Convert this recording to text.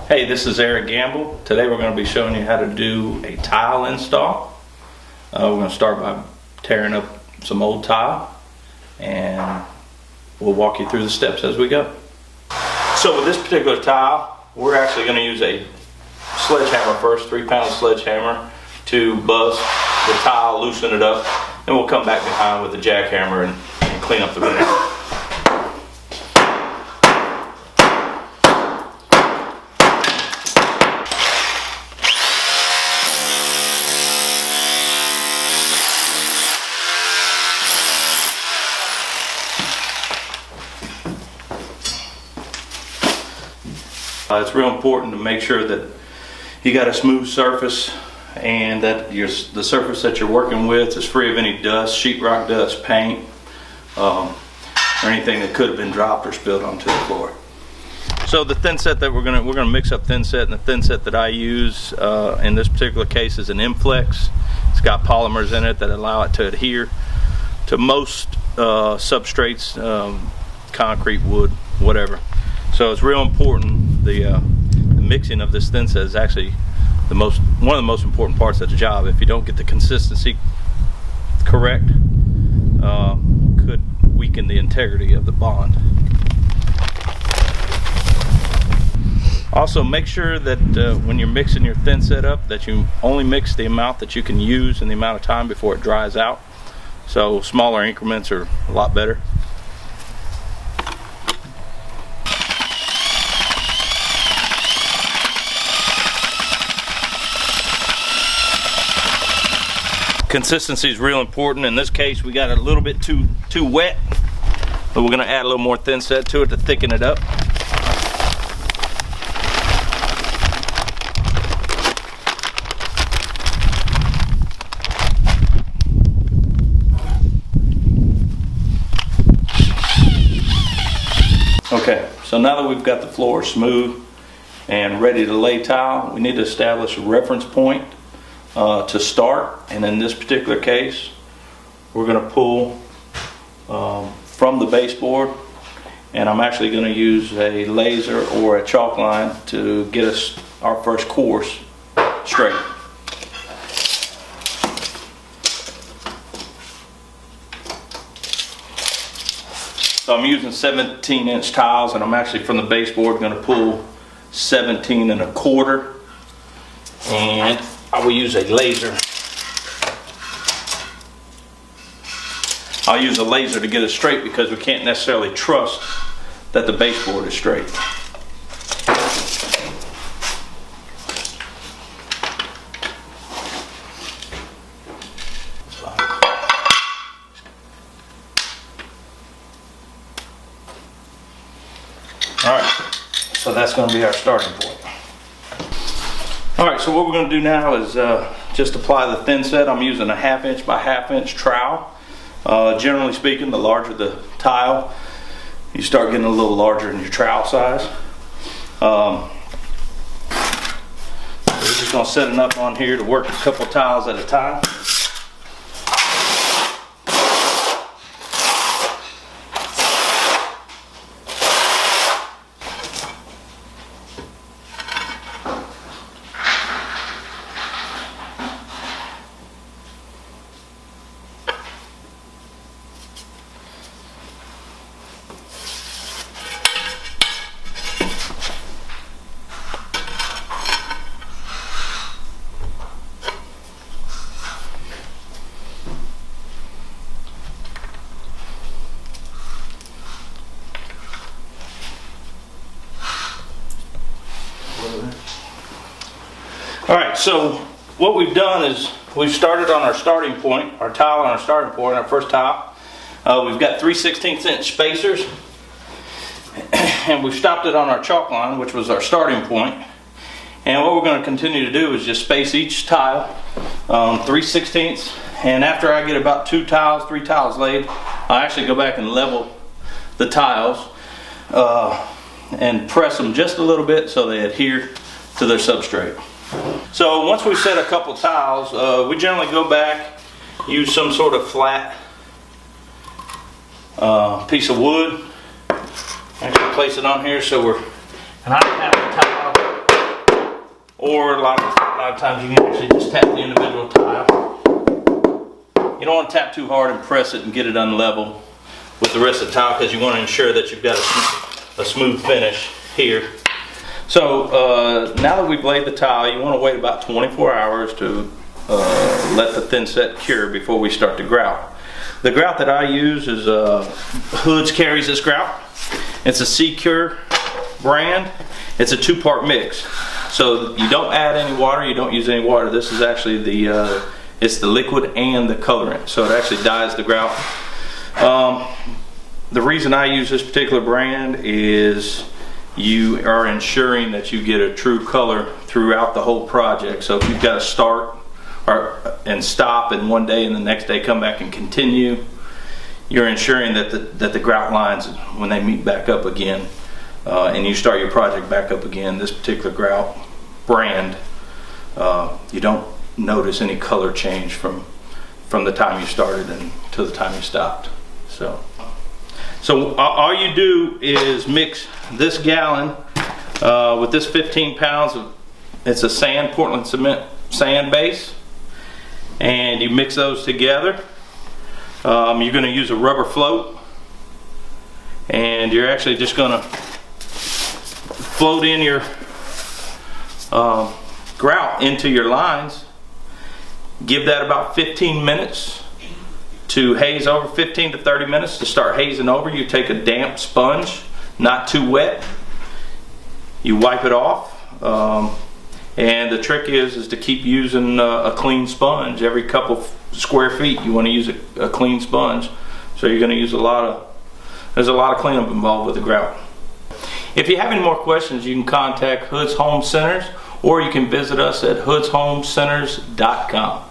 Hey, this is Eric Gamble. Today we're going to be showing you how to do a tile install. We're going to start by tearing up some old tile, and we'll walk you through the steps as we go. So with this particular tile, we're actually going to use a sledgehammer first, 3-pound sledgehammer, to buzz the tile, loosen it up, and we'll come back behind with the jackhammer and clean up the rest. It's real important to make sure that you got a smooth surface and that the surface that you're working with is free of any dust, sheetrock dust, paint, or anything that could have been dropped or spilled onto the floor. So the thin set that we're gonna mix up thin set, and the thin set that I use in this particular case is an Inflex. It's got polymers in it that allow it to adhere to most substrates, concrete, wood, whatever. So it's real important. The mixing of this thin set is actually one of the most important parts of the job. If you don't get the consistency correct, could weaken the integrity of the bond. Also, make sure that when you're mixing your thin set up, that you only mix the amount that you can use and the amount of time before it dries out. So smaller increments are a lot better. Consistency is real important. In this case, we got it a little bit too wet, but we're going to add a little more thin set to it to thicken it up. Okay, so now that we've got the floor smooth and ready to lay tile, we need to establish a reference point to start. And in this particular case, we're going to pull from the baseboard, and I'm actually going to use a laser or a chalk line to get us our first course straight. So I'm using 17-inch tiles, and I'm actually from the baseboard going to pull 17 1/4, and I will use a laser. I'll use a laser to get it straight because we can't necessarily trust that the baseboard is straight. Alright, so that's going to be our starting point. Alright, so what we're going to do now is just apply the thin set. I'm using a 1/2 inch by 1/2 inch trowel. Generally speaking, the larger the tile, you start getting a little larger in your trowel size. We're just going to set enough on here to work a couple tiles at a time. Alright, so what we've done is we've started on our starting point, our tile on our starting point, our first tile. We've got 3/16 inch spacers, and we've stopped it on our chalk line, which was our starting point. And what we're going to continue to do is just space each tile 3/16, and after I get about 3 tiles laid, I actually go back and level the tiles and press them just a little bit so they adhere to their substrate. So once we've set a couple tiles, we generally go back, use some sort of flat piece of wood, actually place it on here so and I have the tile or a lot of times you can actually just tap the individual tile. You don't want to tap too hard and press it and get it unlevel with the rest of the tile, because you want to ensure that you've got a smooth finish here. So now that we've laid the tile, you want to wait about 24 hours to let the thin set cure before we start the grout. The grout that I use is Hoods carries this grout. It's a C-Cure brand. It's a 2-part mix. So you don't add any water, you don't use any water. This is actually it's the liquid and the colorant. So it actually dyes the grout. The reason I use this particular brand is you are ensuring that you get a true color throughout the whole project. So if you've got to start and stop and one day and the next day come back and continue, you're ensuring that the grout lines, when they meet back up again and you start your project back up again, this particular grout brand, you don't notice any color change from the time you started until the time you stopped. So all you do is mix this gallon with this 15 pounds of, it's a sand, Portland cement sand base, and you mix those together. You're going to use a rubber float, and you're actually just going to float in your grout into your lines. Give that about 15 minutes to haze over, 15 to 30 minutes to start hazing over. You take a damp sponge, not too wet, you wipe it off, and the trick is to keep using a clean sponge. Every couple square feet you want to use a clean sponge. So you're going to use there's a lot of cleanup involved with the grout. If you have any more questions, you can contact Hoods Home Centers, or you can visit us at hoodsHomeCenters.com.